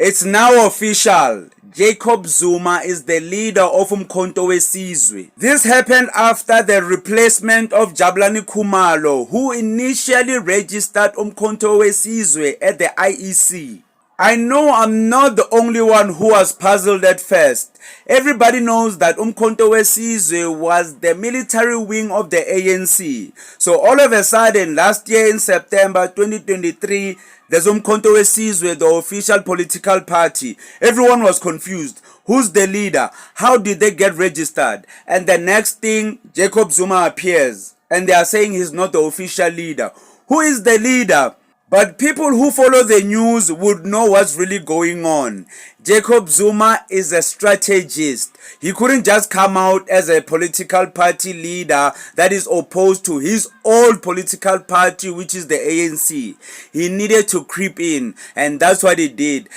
It's now official. Jacob Zuma is the leader of Umkhonto Wesizwe. This happened after the replacement of Jabulani Khumalo, who initially registered Umkhonto Wesizwe at the IEC. I know I'm not the only one who was puzzled at first. Everybody knows that Umkhonto Wesizwe was the military wing of the ANC. So all of a sudden, last year in September 2023, there's Umkhonto Wesizwe, the official political party. Everyone was confused. Who's the leader? How did they get registered? And the next thing, Jacob Zuma appears. And they are saying he's not the official leader. Who is the leader? But people who follow the news would know what's really going on. Jacob Zuma is a strategist. He couldn't just come out as a political party leader that is opposed to his old political party, which is the ANC. He needed to creep in, and that's what he did.